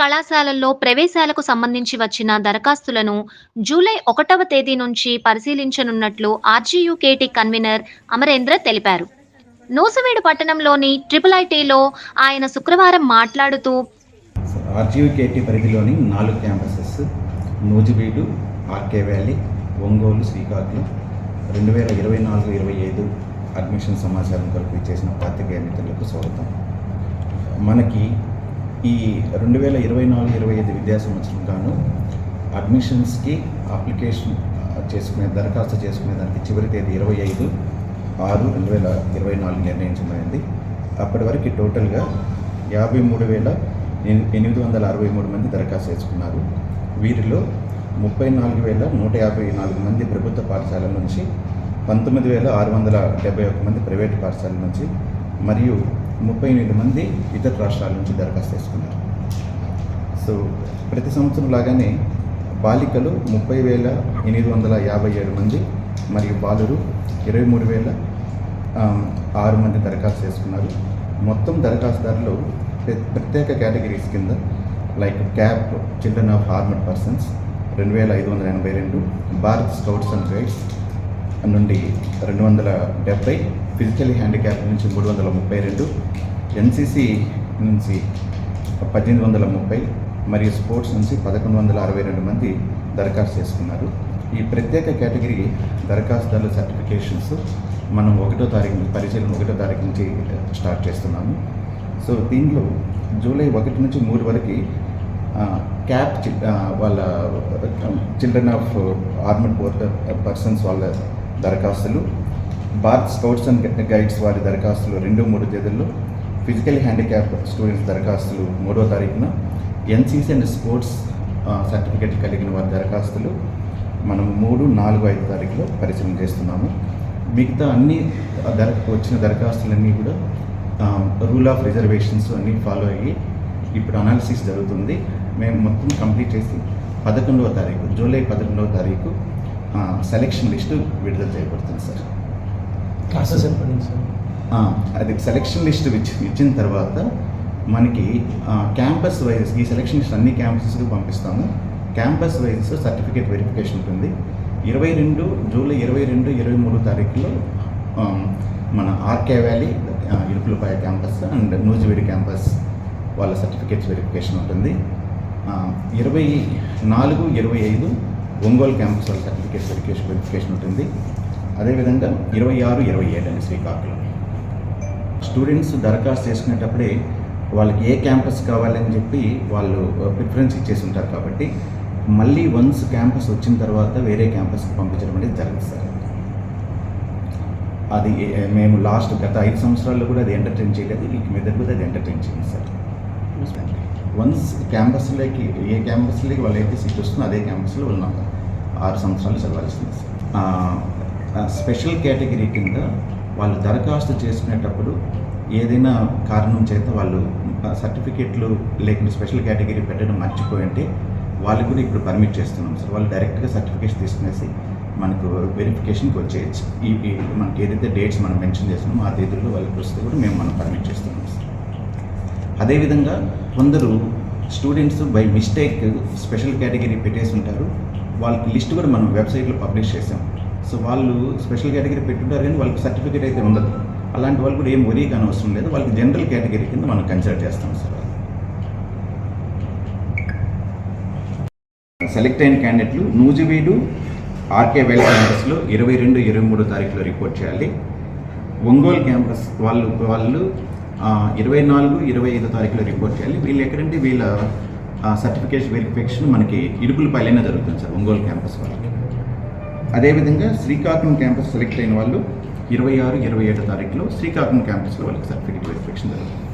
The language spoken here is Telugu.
కళాశాలల్లో ప్రవేశాలకు సంబంధించి వచ్చిన దరఖాస్తులను జూలై 1వ తేదీ నుంచి పరిశీలించనున్నట్లు ఆర్జీయూకేటీ కన్వీనర్ అమరేంద్ర తెలిపారు. నూజివీడు పట్టణంలోని ట్రిపుల్ ఐటీలో ఆయన శుక్రవారం మాట్లాడుతూ ఆర్జీయూకేటీ పరిధిలోని 4 campuses Nuzvid, RK Valley, Ongole, Srikakulam 2024-25 admission సమాచారం కొరకు చేసిన పాత్రికేయ మిత్రులకు స్వాగతం. మనకి ఈ 2024-25 విద్యా సంవత్సరం గాను అడ్మిషన్స్కి అప్లికేషన్ దరఖాస్తు చేసుకునే దానికి చివరి తేదీ 25/6/2024 నిర్ణయించబడింది. అప్పటి వరకు టోటల్గా 53,863 మంది దరఖాస్తు చేసుకున్నారు. వీరిలో 34,154 మంది ప్రభుత్వ పాఠశాలల నుంచి, 19,671 మంది ప్రైవేటు పాఠశాలల నుంచి మరియు 38 మంది ఇతర రాష్ట్రాల నుంచి దరఖాస్తు చేసుకున్నారు. సో ప్రతి సంవత్సరం లాగానే బాలికలు 30,857 మంది మరియు బాలురు 23,006 మంది దరఖాస్తు చేసుకున్నారు. మొత్తం దరఖాస్తుదారులు ప్రత్యేక కేటగిరీస్ కింద like cap children of armed persons 2,582, Bharat scouts and guides నుండి 270, ఫిజికల్లీ హ్యాండిక్యాప్ నుంచి 332, ఎన్సీసీ నుంచి 1830 మరియు స్పోర్ట్స్ నుంచి 1162 మంది దరఖాస్తు చేసుకున్నారు. ఈ ప్రత్యేక కేటగిరీ దరఖాస్తుదారుల సర్టిఫికేషన్స్ మనం 1వ తారీఖు పరిశీలన 1వ తారీఖు నుంచి స్టార్ట్ చేస్తున్నాము. సో దీనిలో జూలై 1 నుంచి 3 వరకు క్యాప్ వాళ్ళ చిల్డ్రన్ ఆఫ్ ఆర్మడ్ పర్సన్స్ వాళ్ళ దరఖాస్తులు, భారత్ స్కౌట్స్ అండ్ గైడ్స్ వారి దరఖాస్తులు 2-3 తేదీల్లో, ఫిజికల్ హ్యాండిక్యాప్ స్టూడెంట్స్ దరఖాస్తులు 3వ తారీఖున, ఎన్సీసీ అండ్ స్పోర్ట్స్ సర్టిఫికేట్ కలిగిన వారి దరఖాస్తులు మనం 3, 4, 5 తారీఖులో పరిశీలన చేస్తున్నాము. మిగతా అన్ని వచ్చిన దరఖాస్తులన్నీ కూడా రూల్ ఆఫ్ రిజర్వేషన్స్ అన్నీ ఫాలో అయ్యి ఇప్పుడు అనాలిసిస్ జరుగుతుంది. మేము మొత్తం కంప్లీట్ చేసి 11వ తారీఖు జూలై 11వ తారీఖు సెలెక్షన్ లిస్టు విడుదల చేయబడుతుంది సార్. అది సెలెక్షన్ లిస్ట్ ఇచ్చిన తర్వాత మనకి క్యాంపస్ వైజ్ ఈ సెలెక్షన్ లిస్ట్ అన్ని క్యాంపసెస్కి పంపిస్తాము. క్యాంపస్ వైజ్ సర్టిఫికేట్ వెరిఫికేషన్ ఉంటుంది. జూలై 22, 23 తారీఖులో మన RK valley Irukulapaya campus and Nuzvid campus వాళ్ళ సర్టిఫికేట్స్ వెరిఫికేషన్ ఉంటుంది. 24, 25 ఒంగోలు క్యాంపస్ వాళ్ళ సర్టిఫికేట్స్ వెరిఫికేషన్ ఉంటుంది. అదేవిధంగా 26, 27 అని శ్రీకాకుళం. స్టూడెంట్స్ దరఖాస్తు చేసుకునేటప్పుడే వాళ్ళకి ఏ క్యాంపస్ కావాలని చెప్పి వాళ్ళు ప్రిఫరెన్స్ ఇచ్చేసి ఉంటారు. కాబట్టి మళ్ళీ వన్స్ క్యాంపస్ వచ్చిన తర్వాత వేరే క్యాంపస్కి పంపించడం అనేది జరుగుతుంది సార్. అది మేము గత 5 సంవత్సరాల్లో కూడా అది ఎంటర్టైన్ చేయలేదు. ఈ మీద కూడా అది ఎంటర్టైన్ చేయండి సార్. వన్స్ క్యాంపస్లోకి ఏ క్యాంపస్లోకి వాళ్ళు అయితే సీట్ వస్తుందో అదే క్యాంపస్లో ఉన్నాం 6 సంవత్సరాలు చదవాల్సింది సార్. స్పెషల్ కేటగిరీ కింద వాళ్ళు దరఖాస్తు చేసుకునేటప్పుడు ఏదైనా కారణం చేత వాళ్ళు సర్టిఫికేట్లు లేకుండా స్పెషల్ కేటగిరీ పెట్టడం మర్చిపోయింటే వాళ్ళకి కూడా ఇప్పుడు పర్మిట్ చేస్తున్నాం సార్. వాళ్ళు డైరెక్ట్గా సర్టిఫికేట్స్ తీసుకునేసి మనకు వెరిఫికేషన్కి వచ్చేయచ్చు. ఈ మనకి ఏదైతే డేట్స్ మనం మెన్షన్ చేస్తున్నామో ఆ తేదీల్లో వాళ్ళకి వస్తే కూడా మనం పర్మిట్ చేస్తున్నాం సార్. అదేవిధంగా కొందరు students by mistake special category పెట్టేసి ఉంటారు. వాళ్ళకి లిస్ట్ కూడా మనం వెబ్సైట్లో పబ్లిష్ చేసాం. సో వాళ్ళు స్పెషల్ కేటగిరీ పెట్టుంటారు కానీ వాళ్ళకి సర్టిఫికేట్ అయితే ఉండదు. అలాంటి వాళ్ళు కూడా ఏం వరీ కానీ అవసరం లేదు. వాళ్ళకి జనరల్ కేటగిరీ కింద మనం కన్సిడర్ చేస్తాం సార్. సెలెక్ట్ అయిన క్యాండిడేట్లు నూజివీడు, ఆర్కే వ్యాలీ క్యాంపస్లో 22, 23 తారీఖులో రిపోర్ట్ చేయాలి. ఒంగోలు క్యాంపస్ వాళ్ళు 24, 25 తారీఖులో రిపోర్ట్ చేయాలి. వీళ్ళు ఎక్కడంటే వీళ్ళ సర్టిఫికేషన్ వెరిఫికేషన్ మనకి ఇరుకులపాయలైనా జరుగుతుంది సార్ ఒంగోలు క్యాంపస్ వాళ్ళకి. అదేవిధంగా శ్రీకాకుళం క్యాంపస్ సెలెక్ట్ అయిన వాళ్ళు 26, 27 తారీఖులో శ్రీకాకుళం క్యాంపస్లో వాళ్ళకి సర్టిఫికేట్ వెరిఫికేషన్ జరుగుతుంది.